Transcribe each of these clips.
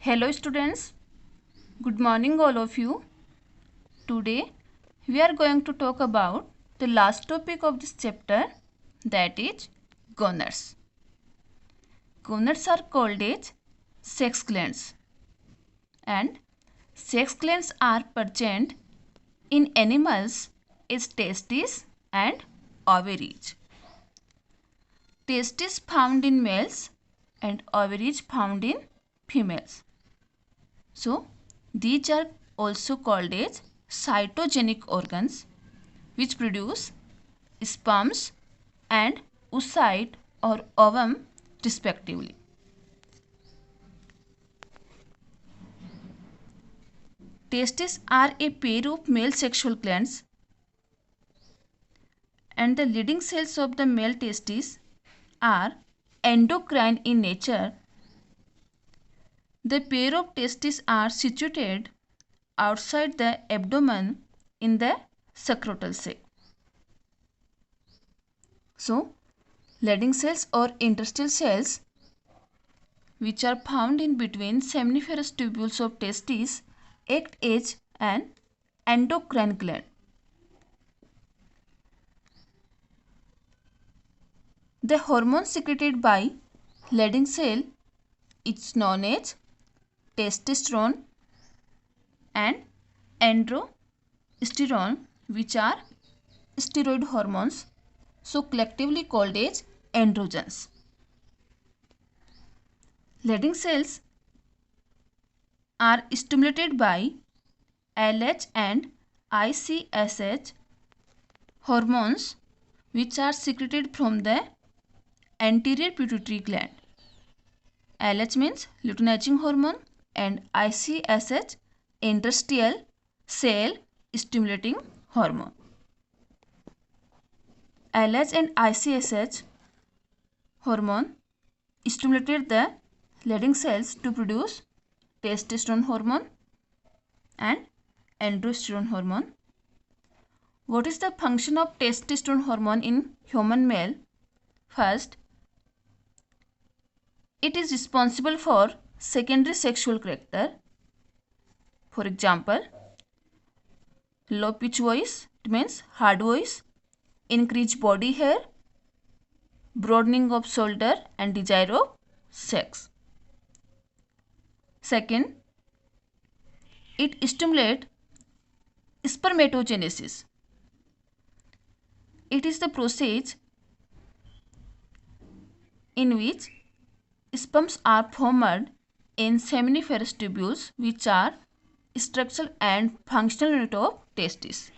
Hello students, good morning all of you. Today we are going to talk about the last topic of this chapter, that is gonads. Gonads are called as sex glands, and sex glands are present in animals as testes and ovaries. Testes found in males and ovaries found in females. So, these are also called as cytogenic organs which produce sperms and oocyte or ovum respectively. Testes are a pair of male sexual glands, and the leading cells of the male testes are endocrine in nature. The pair of testes are situated outside the abdomen in the scrotal sac. So, leading cells or interstitial cells which are found in between seminiferous tubules of testes act as an endocrine gland. The hormone secreted by leading cell is known as testosterone and androsterone, which are steroid hormones, so collectively called as androgens. Leading cells are stimulated by LH and ICSH hormones, which are secreted from the anterior pituitary gland. LH means luteinizing hormone and ICSH interstitial cell stimulating hormone. LH and ICSH hormone stimulated the leading cells to produce testosterone hormone and androsterone hormone. What is the function of testosterone hormone in human male? First, it is responsible for secondary sexual character. For example, low pitch voice, it means hard voice, increased body hair, broadening of shoulder and desire of sex. Second, it stimulates spermatogenesis. It is the process in which sperms are formed in seminiferous tubules, which are structural and functional unit of testes.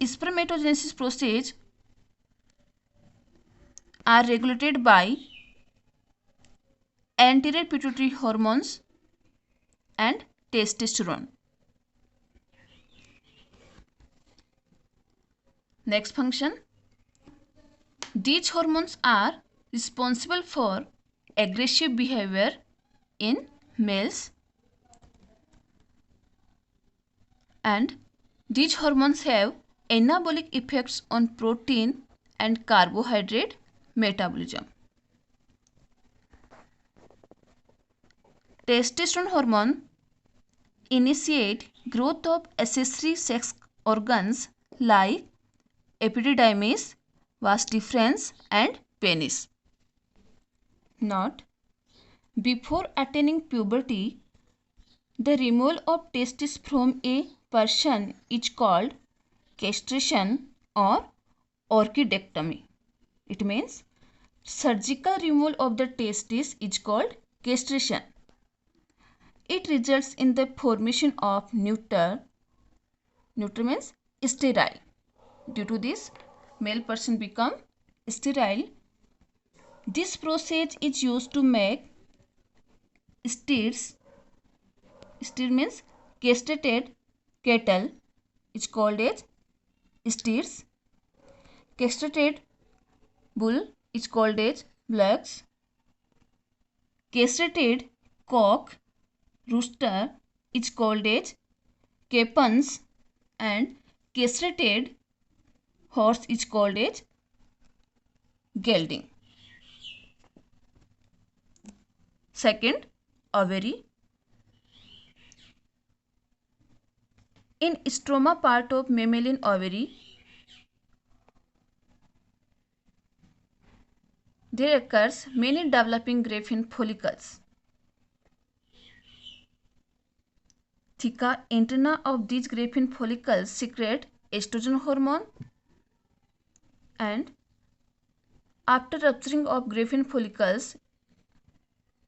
Spermatogenesis process are regulated by anterior pituitary hormones and testosterone. Next function. These hormones are responsible for aggressive behavior in males, and these hormones have anabolic effects on protein and carbohydrate metabolism. Testosterone hormone initiate growth of accessory sex organs like epididymis, vas deferens and penis. Note: before attaining puberty, the removal of testes from a person is called castration or orchidectomy. It means surgical removal of the testes is called castration. It results in the formation of neuter. Neuter means sterile. Due to this, male person become sterile. This process is used to make steers. Steer means castrated cattle is called as steers. Castrated bull is called as bullocks. Castrated cock, rooster is called as capons, and castrated horse is called as gelding. Second, ovary. In stroma part of mammalian ovary, there occurs many developing Graafian follicles. Theca antenna of these Graafian follicles secrete estrogen hormone, and after rupturing of Graafian follicles,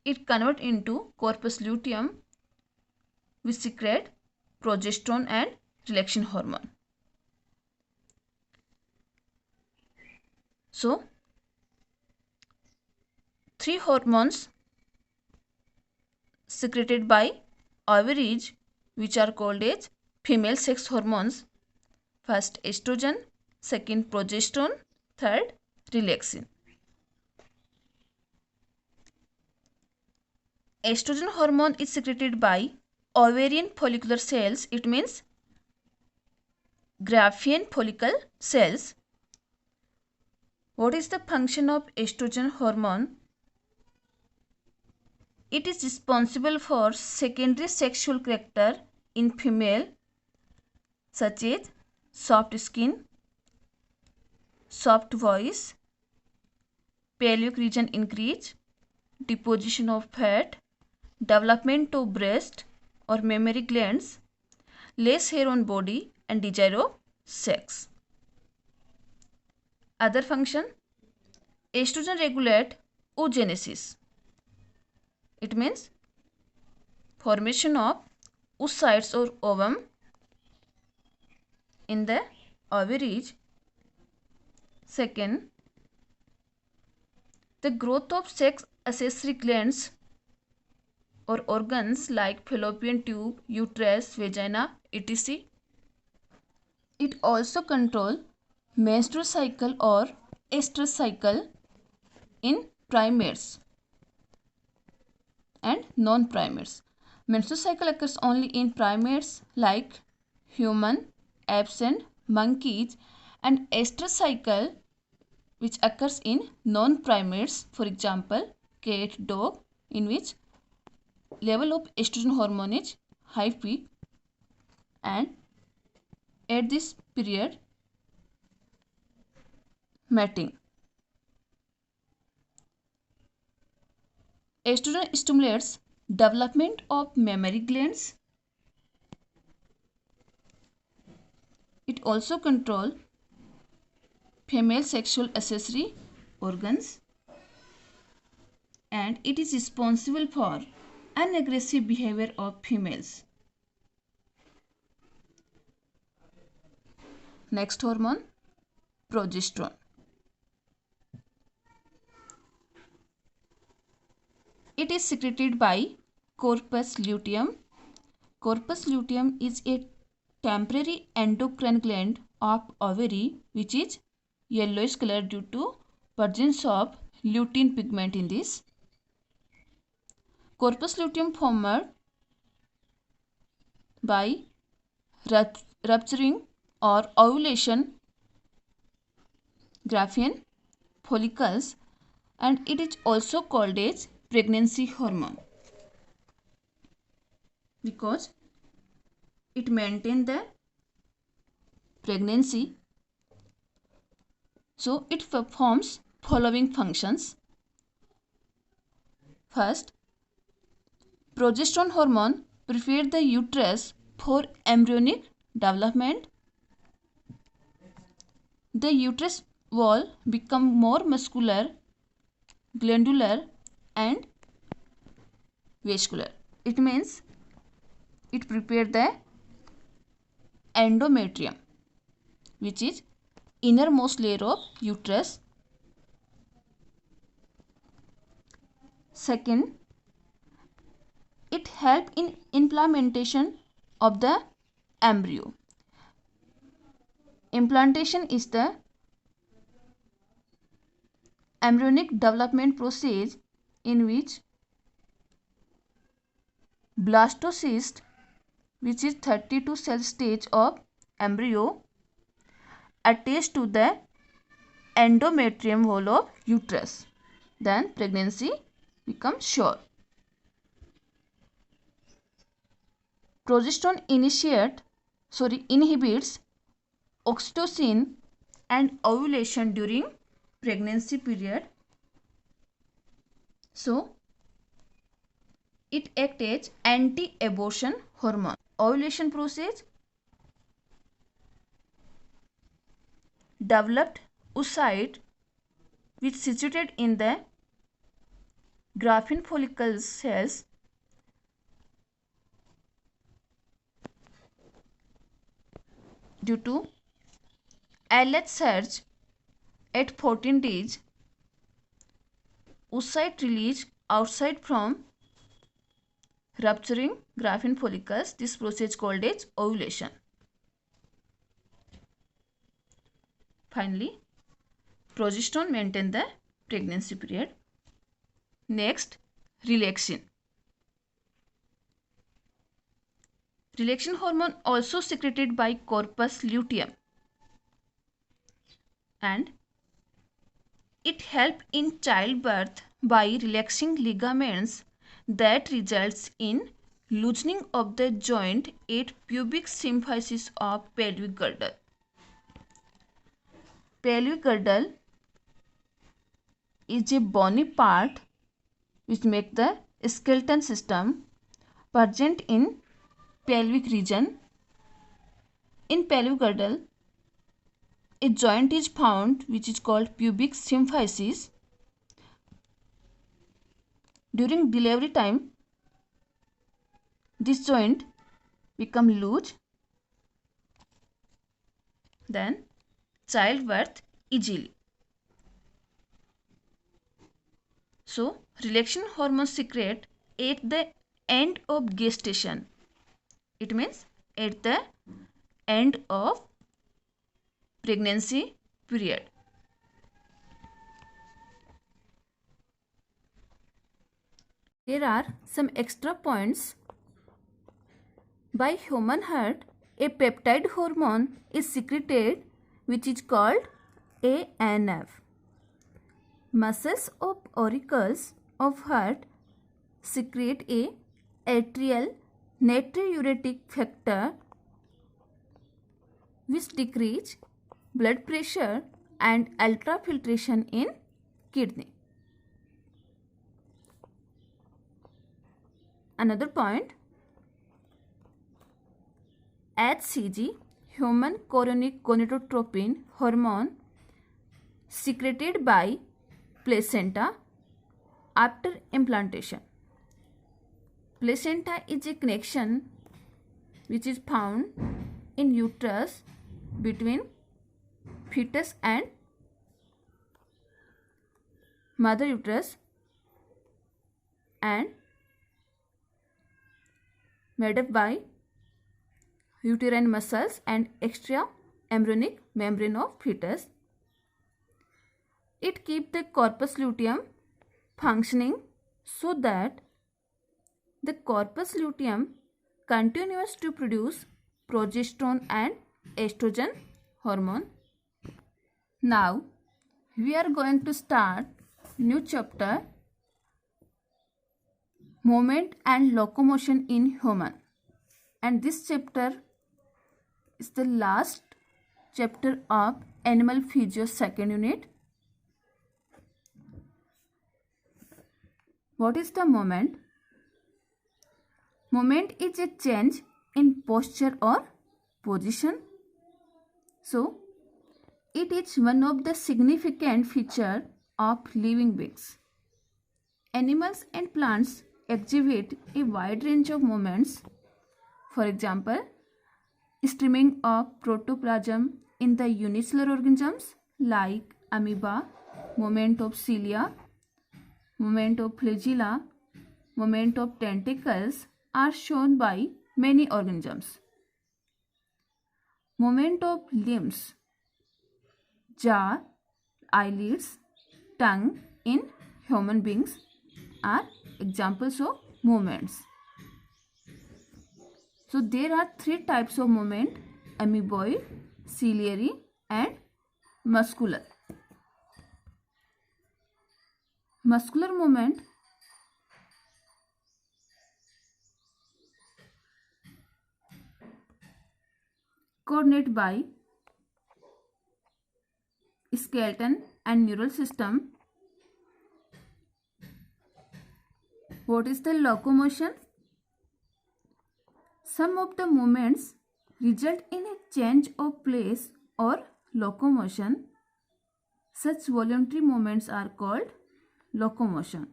it converts into corpus luteum, which secrete progesterone and relaxin hormone. So, three hormones secreted by ovaries, which are called as female sex hormones. First estrogen, second progesterone, third relaxin. Estrogen hormone is secreted by ovarian follicular cells. It means Graafian follicle cells. What is the function of estrogen hormone? It is responsible for secondary sexual character in female, such as soft skin, soft voice, pelvic region increase, deposition of fat, development of breast or mammary glands, less hair on body, and desire of sex. Other function: estrogen regulate oogenesis. It means formation of oocytes or ovum in the ovaries. Second, the growth of sex accessory glands or organs like fallopian tube, uterus, vagina, etc. It also controls menstrual cycle or estrous cycle in primates and non-primates. Menstrual cycle occurs only in primates like human, apes and monkeys, and estrous cycle which occurs in non-primates, for example cat, dog, in which level of estrogen hormone is high peak, and at this period mating. Estrogen stimulates development of mammary glands. It also controls female sexual accessory organs, and it is responsible for unaggressive behavior of females. Next hormone, progesterone. It is secreted by corpus luteum. Corpus luteum is a temporary endocrine gland of ovary which is yellowish color due to presence of lutein pigment in this. Corpus luteum formed by rupturing or ovulation Graafian follicles, and it is also called as pregnancy hormone because it maintains the pregnancy. So it performs following functions. First, progesterone hormone prepares the uterus for embryonic development. The uterus wall becomes more muscular, glandular and vascular. It means it prepares the endometrium, which is innermost layer of uterus. Second, it helps in implantation of the embryo. Implantation is the embryonic development process in which blastocyst, which is 32 cell stage of embryo, attached to the endometrium wall of uterus. Then pregnancy becomes sure. Progesterone inhibits oxytocin and ovulation during pregnancy period. So it acts as anti-abortion hormone. Ovulation process, developed oocyte which situated in the Graafian follicle cells due to LH surge at 14 days. Oocyte release outside from rupturing Graafian follicles. This process called as ovulation. Finally, progesterone maintains the pregnancy period. Next, relaxin. Relaxin hormone also secreted by corpus luteum, and it helps in childbirth by relaxing ligaments that results in loosening of the joint at pubic symphysis of pelvic girdle. Pelvic girdle is a bony part which makes the skeleton system present in pelvic region. In pelvic girdle, a joint is found which is called pubic symphysis. During delivery time, this joint become loose. Then childbirth easily. So relaxin hormone secrete at the end of gestation. It means at the end of pregnancy period. There are some extra points. By human heart, a peptide hormone is secreted which is called ANF. Muscles of auricles of heart secrete a atrial natriuretic factor which decrease blood pressure and ultrafiltration in kidney. Another point, HCG, human chorionic gonadotropin hormone secreted by placenta after implantation. Placenta is a connection which is found in uterus between fetus and mother uterus and made up by uterine muscles and extra embryonic membrane of fetus. It keeps the corpus luteum functioning so that the corpus luteum continues to produce progesterone and estrogen hormone. Now we are going to start new chapter, movement and locomotion in human, and this chapter is the last chapter of animal physio second unit. What is the movement? Movement is a change in posture or position. So it is one of the significant features of living beings. Animals and plants exhibit a wide range of movements. For example, streaming of protoplasm in the unicellular organisms like amoeba, movement of cilia, movement of flagella, movement of tentacles are shown by many organisms. Movement of limbs, jaw, eyelids, tongue in human beings are examples of movements. So there are three types of movement: amoeboid, ciliary and muscular. Muscular movement coordinated by skeleton and neural system. What is the locomotion? Some of the movements result in a change of place or locomotion. Such voluntary movements are called locomotion.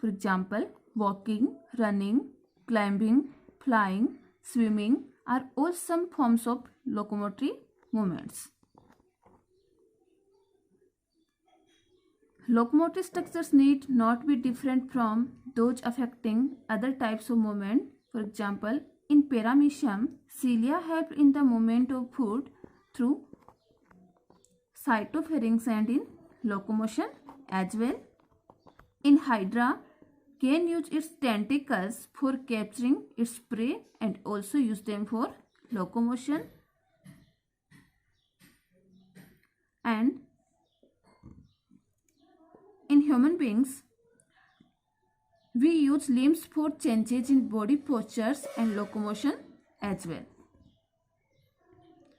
For example, walking, running, climbing, flying, swimming are all some forms of locomotory movements. Locomotor structures need not be different from those affecting other types of movement. For example, in Paramecium, cilia help in the movement of food through cytopharynx and in locomotion as well. In Hydra, can use its tentacles for capturing its prey and also use them for locomotion. And in human beings, we use limbs for changes in body postures and locomotion as well.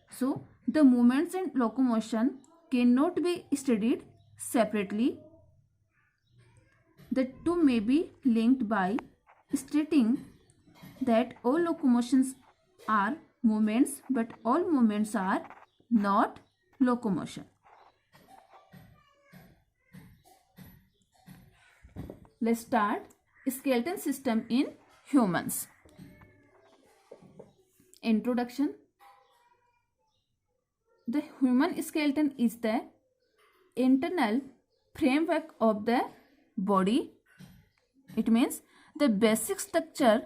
So, the movements and locomotion cannot be studied separately. The two may be linked by stating that all locomotions are movements, but all movements are not locomotion. Let's start skeleton system in humans. Introduction. The human skeleton is the internal framework of the body. It means the basic structure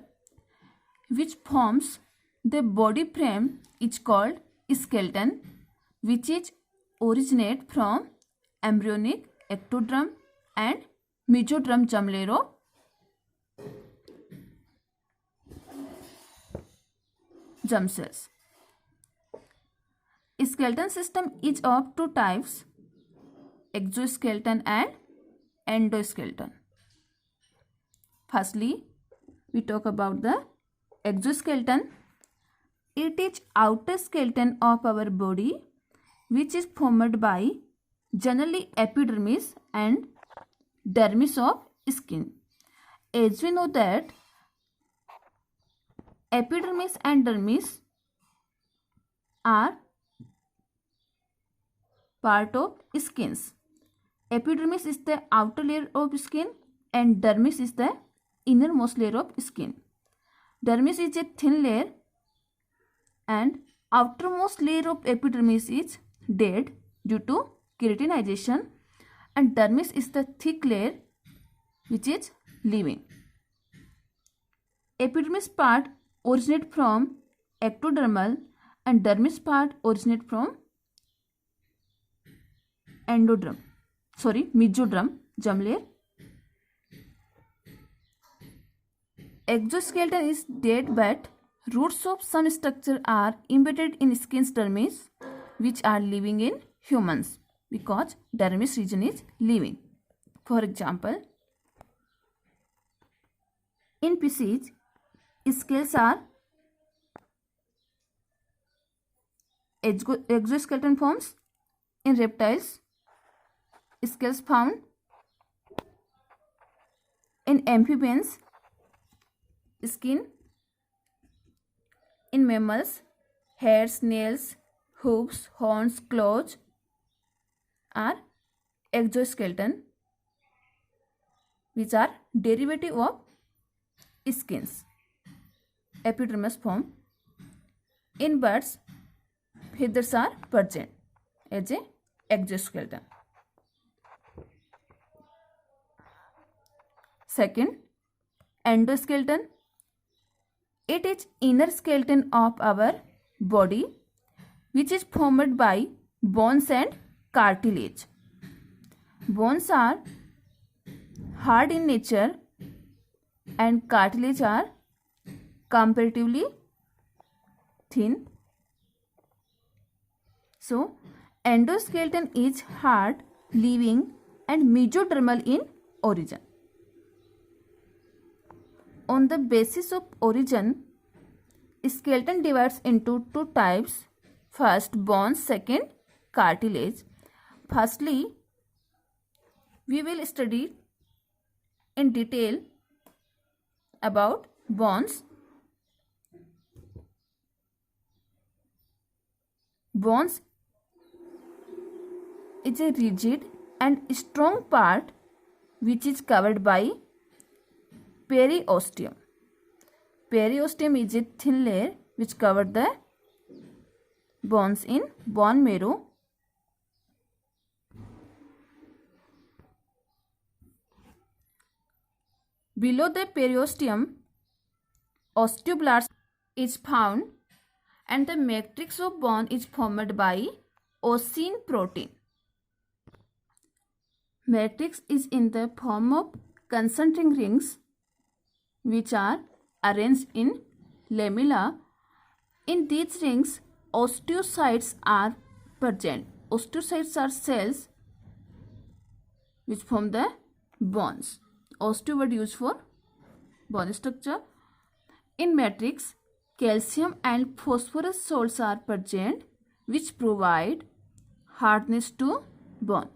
which forms the body frame is called skeleton, which is originate from embryonic ectoderm and mesoderm germ cells. Skeleton system is of two types, exoskeleton and endoskeleton. Firstly, we talk about the exoskeleton. It is outer skeleton of our body which is formed by generally epidermis and dermis of skin. As we know that epidermis and dermis are part of skins. Epidermis is the outer layer of skin and dermis is the innermost layer of skin. Dermis is a thin layer and outermost layer of epidermis is dead due to keratinization, and dermis is the thick layer which is living. Epidermis part originate from ectodermal and dermis part originate from mesoderm germ layer. Exoskeleton is dead, but roots of some structure are embedded in skin's dermis, which are living in humans because dermis region is living. For example, in species, scales are exoskeleton forms. In reptiles, scales found. In amphibians, skin. In mammals, hairs, nails, hooves, horns, claws are exoskeleton, which are derivative of skins. Epidermis form. In birds, feathers are present as a exoskeleton. Second, endoskeleton. It is inner skeleton of our body which is formed by bones and cartilage. Bones are hard in nature and cartilage are comparatively thin. So, endoskeleton is hard, living and mesodermal in origin. On the basis of origin, skeleton divides into two types. First, bones. Second, cartilage. Firstly, we will study in detail about bones. Bones is a rigid and strong part which is covered by periosteum. Periosteum is a thin layer which covers the bones in bone marrow. Below the periosteum, osteoblast is found and the matrix of bone is formed by osseous protein. Matrix is in the form of concentric rings which are arranged in lamella. In these rings, osteocytes are present. Osteocytes are cells which form the bones. Osteo word used for bone structure. In matrix, calcium and phosphorus salts are present which provide hardness to bone.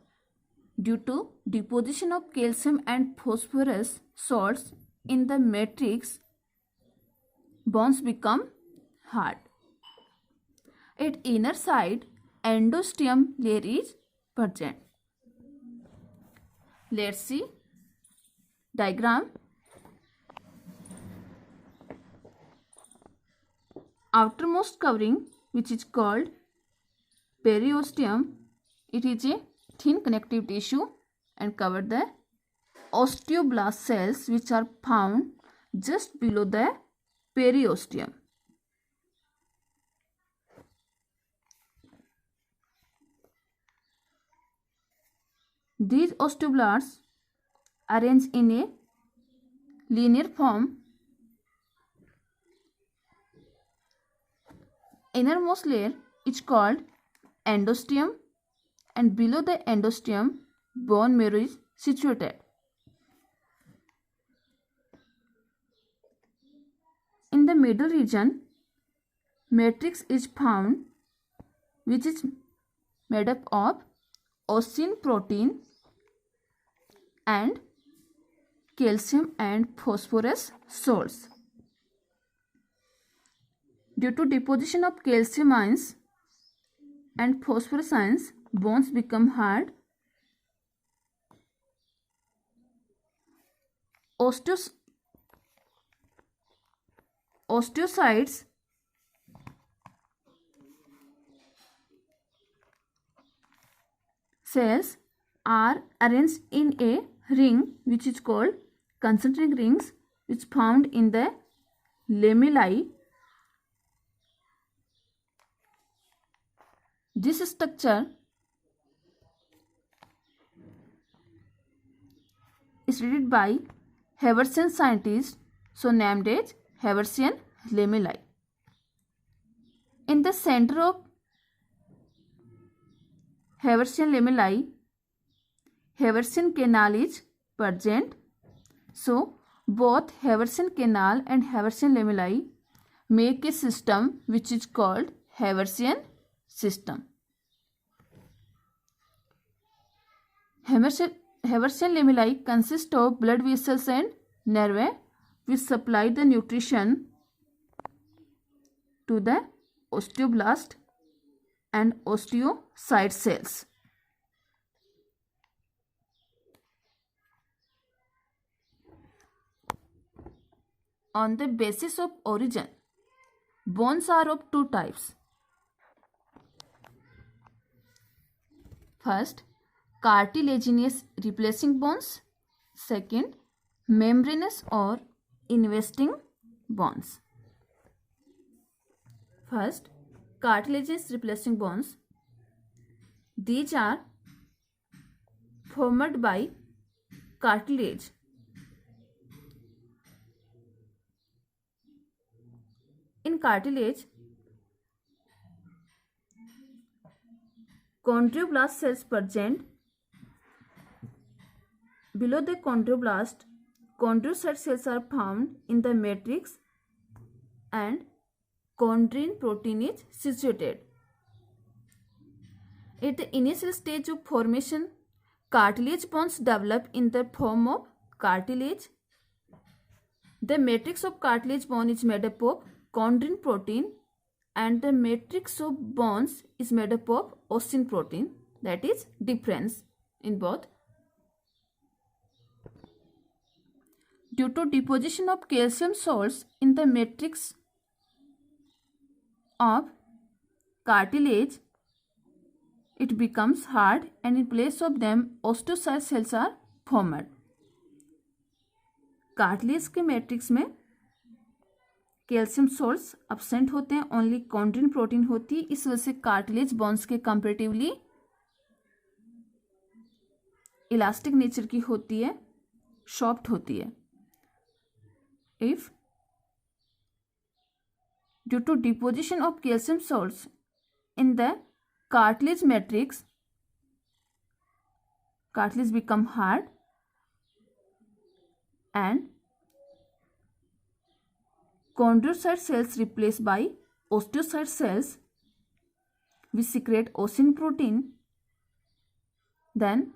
Due to deposition of calcium and phosphorus salts in the matrix, bones become hard. At inner side, endosteum layer is present. Let's see diagram. Outermost covering, which is called periosteum, it is a thin connective tissue and cover the osteoblast cells which are found just below the periosteum. These osteoblasts arranged in a linear form. Innermost layer is called endosteum and below the endosteum bone marrow is situated. In the middle region, matrix is found which is made up of osseous protein and calcium and phosphorus salts. Due to deposition of calcium ions and phosphorus ions, bones become hard. Osteocytes cells are arranged in a ring which is called concentric rings which found in the lamellae. This structure is studied by Haversian scientists, so named as Haversian lamellae. In the center of Haversian lamellae, Haversian canal is present. So, both Haversian canal and Haversian lamellae make a system which is called Haversian system. Haversian lamellae consist of blood vessels and nerve which supply the nutrition to the osteoblast and osteocyte cells. On the basis of origin, bones are of two types. First, cartilaginous replacing bones. Second, membranous or investing bones. First, cartilaginous replacing bones. These are formed by cartilage. In cartilage, chondroblast cells present. Below the chondroblast, chondrocyte cells are found in the matrix and chondrine protein is situated. At the initial stage of formation, cartilage bonds develop in the form of cartilage. The matrix of cartilage bond is made up of chondrine protein, and the matrix of bonds is made up of ossin protein. That is difference in both. Due to deposition of calcium salts in the matrix of cartilage, it becomes hard, and in place of them osteocyte cells are formed. Cartilage के matrix में calcium salts absent होते हैं, only chondrin protein होती है. इस वजह से cartilage bonds के कंपेरेटिवली इलास्टिक नेचर की होती है, सॉफ्ट होती है. If due to deposition of calcium salts in the cartilage matrix, cartilage become hard, and chondrocyte cells replaced by osteocyte cells which secrete ossin protein. Then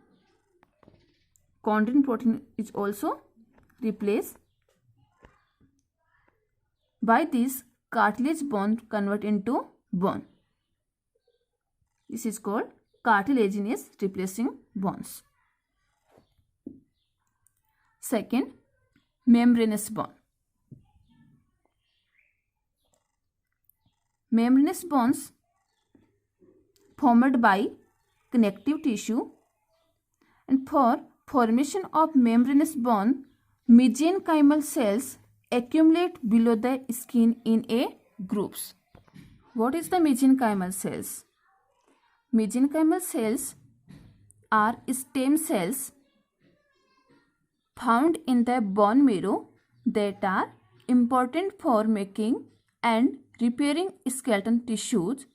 chondrin protein is also replaced. By this, cartilage bond convert into bone. This is called cartilaginous replacing bonds. Second, membranous bond. Membranous bonds formed by connective tissue, and for formation of membranous bond, mesenchymal cells accumulate below the skin in a groups. What is the mesenchymal cells? Mesenchymal cells are stem cells found in the bone marrow that are important for making and repairing skeletal tissues.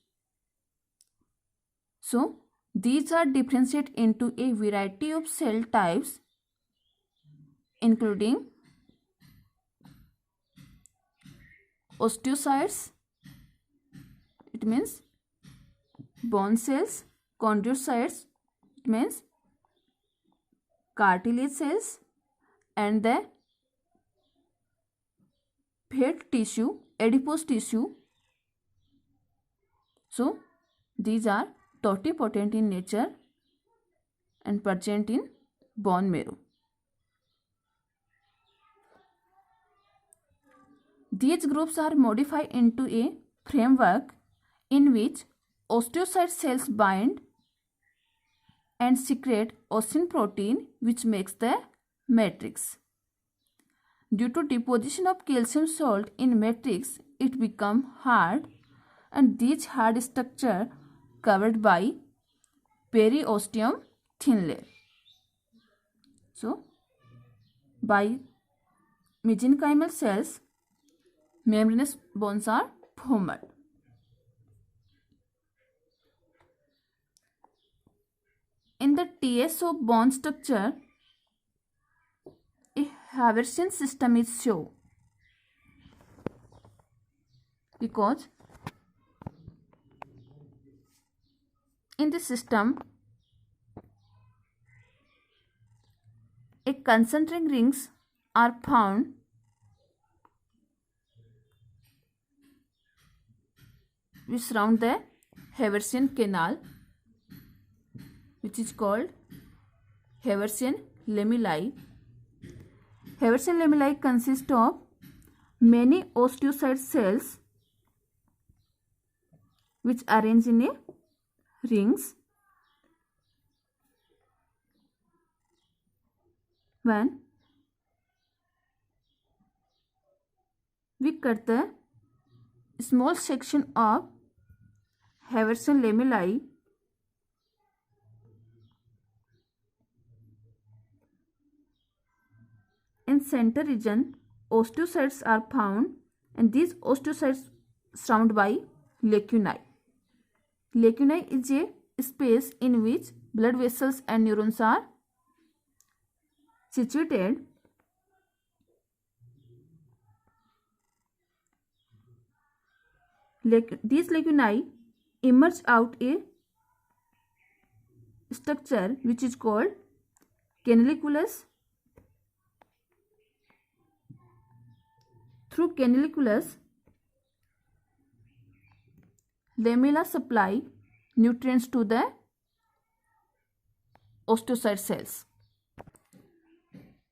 So, these are differentiated into a variety of cell types, including osteocytes, it means bone cells; chondrocytes, it means cartilage cells; and the fat tissue, adipose tissue. So these are totipotent in nature and present in bone marrow. These groups are modified into a framework in which osteocyte cells bind and secrete ossin protein, which makes the matrix. Due to deposition of calcium salt in matrix, it become hard, and this hard structure covered by periosteum thin layer. So, by mesenchymal cells, membranous bonds are formed. In the TSO bond structure, a Haversian system is shown because in this system, a concentric rings are found which surround the Haversian canal, which is called Haversian lamellae. Haversian lamellae consist of many osteocyte cells which arrange in a rings. When we cut the small section of Haversian lamellae, in center region, osteocytes are found, and these osteocytes surrounded by lacunae. Lacunae is a space in which blood vessels and neurons are situated. these lacunae emerge out a structure which is called canaliculus. Through canaliculus, lamella supply nutrients to the osteocyte cells.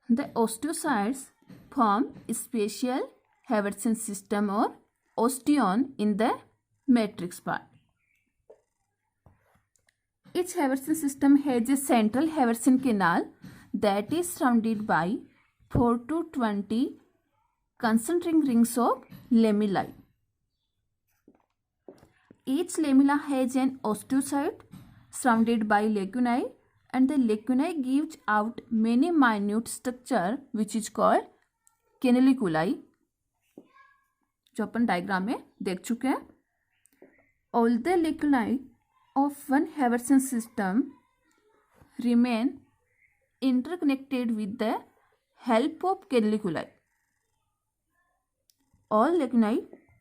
The osteocytes form a special Haversian system or osteon in the matrix part. Each Haversian system has a central Haversian canal that is surrounded by 4 to 20 concentric rings of lamellae. Each lamella has an osteocyte surrounded by lacunae, and the lacunae gives out many minute structure which is called canaliculi, जो अपन diagram में देख चुके हैं. All the lacunae of one Haversian system remain interconnected with the help of canaliculi. All lacunae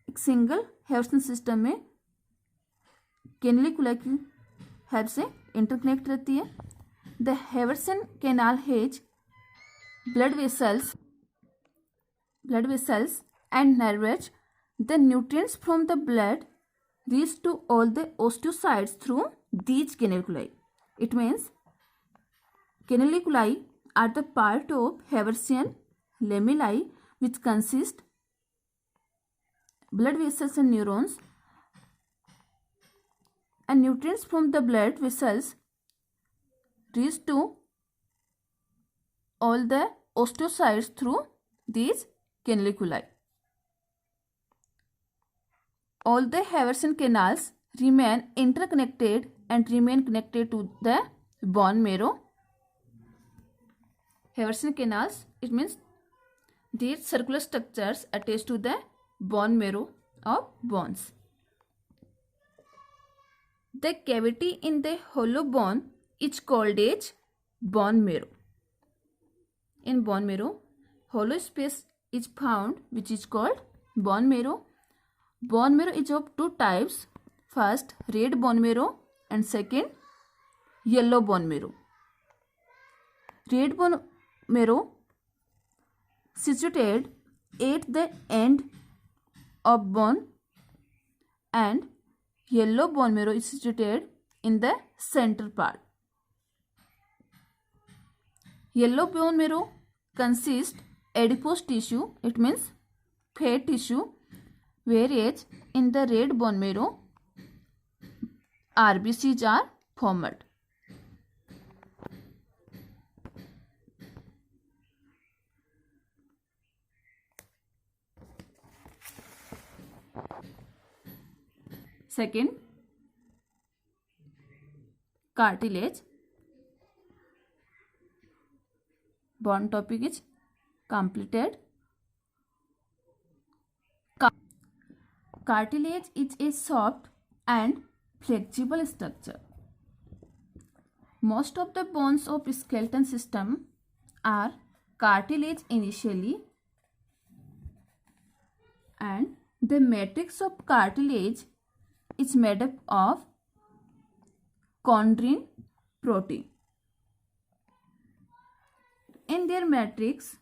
एक single Haversian system में कैनालिकुला की help से interconnect रहती है. The Haversian canal has blood vessels and nerves. The nutrients from the blood reach to all the osteocytes through these canaliculi. It means canaliculi are the part of Haversian lamellae which consist blood vessels and neurons, and nutrients from the blood vessels reach to all the osteocytes through these canaliculi. All the Haversian canals remain interconnected and remain connected to the bone marrow. Haversian canals, it means these circular structures attached to the bone marrow of bones. The cavity in the hollow bone is called as bone marrow. In bone marrow, hollow space is found which is called bone marrow. Bone marrow is of two types. First, red bone marrow, and second, yellow bone marrow. Red bone marrow situated at the end of bone, and yellow bone marrow is situated in the center part. Yellow bone marrow consists adipose tissue, it means fat tissue, whereas in the red bone marrow RBCs are formed. Second, cartilage. Bone topic is completed. Cartilage is a soft and flexible structure. Most of the bones of skeleton system are cartilage initially, and the matrix of cartilage is made up of chondrin protein. In their matrix,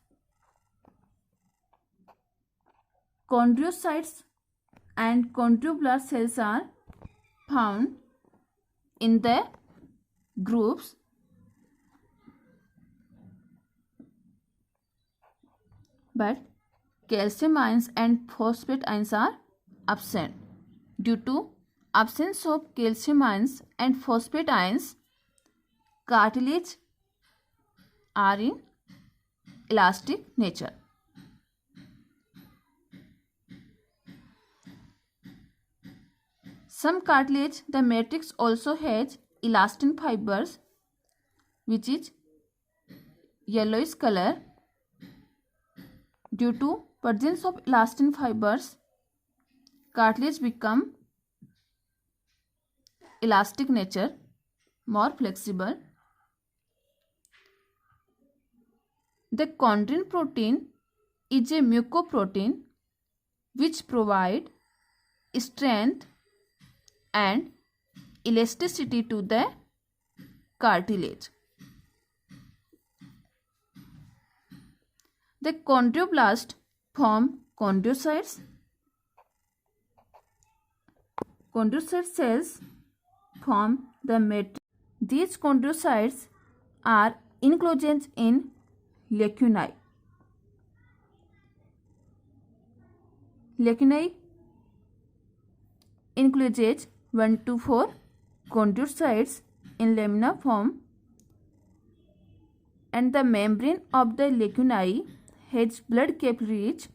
chondrocytes and chondroblast cells are found in the groups but calcium ions and phosphate ions are absent. Due to absence of calcium ions and phosphate ions, cartilage are in elastic nature. Some cartilage, the matrix also has elastin fibers which is yellowish color. Due to presence of elastin fibers, cartilage become elastic nature, more flexible. The chondrin protein is a mucoprotein which provide strength and elasticity to the cartilage. The chondroblast form chondrocytes. Chondrocyte cells form the matrix. These chondrocytes are enclosed in lacunae. Lacunae encloses 1 to 4 chondrocytes in lamina form, and the membrane of the lacunae has blood capillaries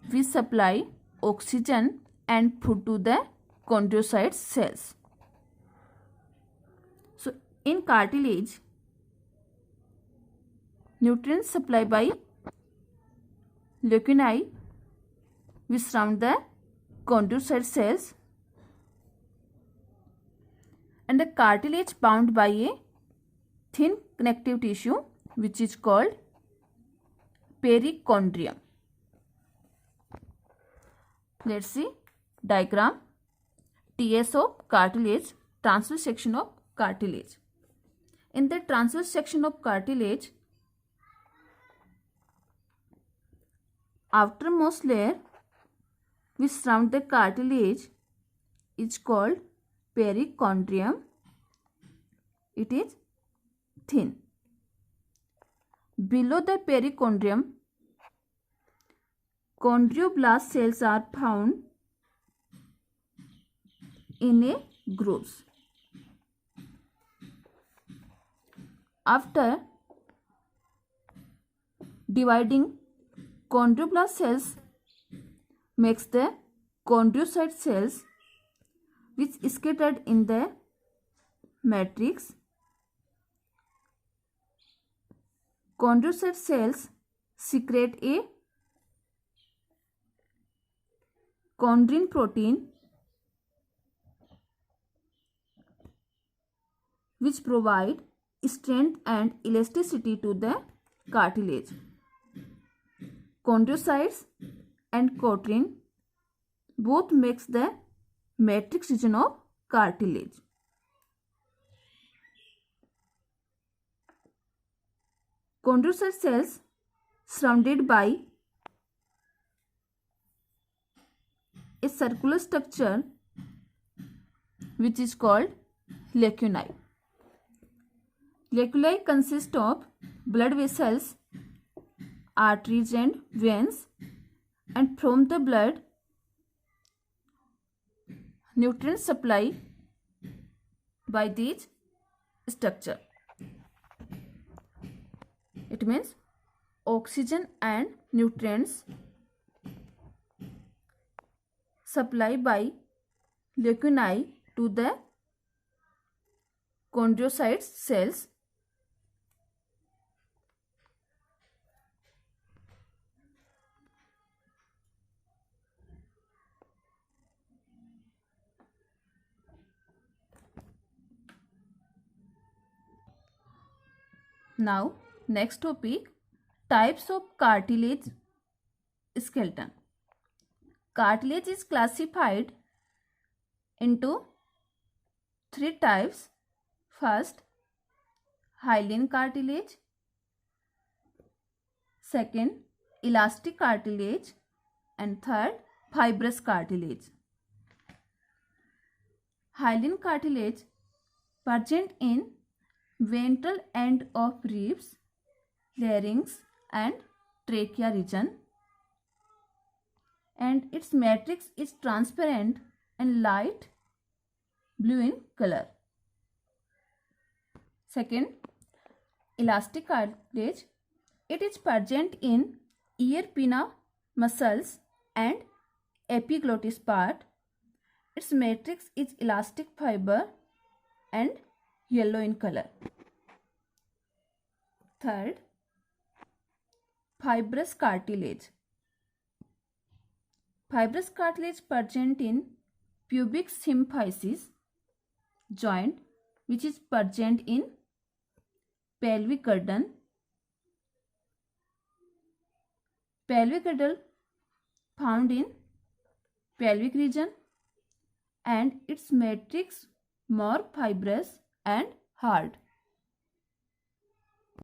which supply oxygen and food to the chondrocyte cells. So, in cartilage, nutrients supplied by lacunae which surround the chondrocyte cells, and the cartilage bound by a thin connective tissue which is called perichondrium. Let's see diagram. TS of cartilage, transverse section of cartilage. In the transverse section of cartilage, outermost layer which surround the cartilage is called perichondrium. It is thin. Below the perichondrium, chondroblast cells are found in a grooves. After dividing, chondroblast cells makes the chondrocyte cells which is scattered in the matrix. Chondrocyte cells secrete a chondrin protein which provide strength and elasticity to the cartilage. Chondrocytes and chondrin both makes the matrix region of cartilage. Chondrocyte cells surrounded by a circular structure which is called lacunae. Lacunae consist of blood vessels, arteries and veins, and from the blood, nutrients supply by these structure. It means oxygen and nutrients supplied by lacunae to the chondrocyte cells. Now, next topic, types of cartilage skeleton. Cartilage is classified into 3 types. First, hyaline cartilage. Second, elastic cartilage. And third, fibrous cartilage. Hyaline cartilage present in ventral end of ribs, larynx and trachea region, and its matrix is transparent and light blue in color. Second, elastic cartilage. It is present in ear pinna muscles and epiglottis part. Its matrix is elastic fiber and yellow in color. Third, fibrous cartilage. Fibrous cartilage present in pubic symphysis joint, which is present in pelvic girdle. Pelvic girdle found in pelvic region and its matrix more fibrous and hard.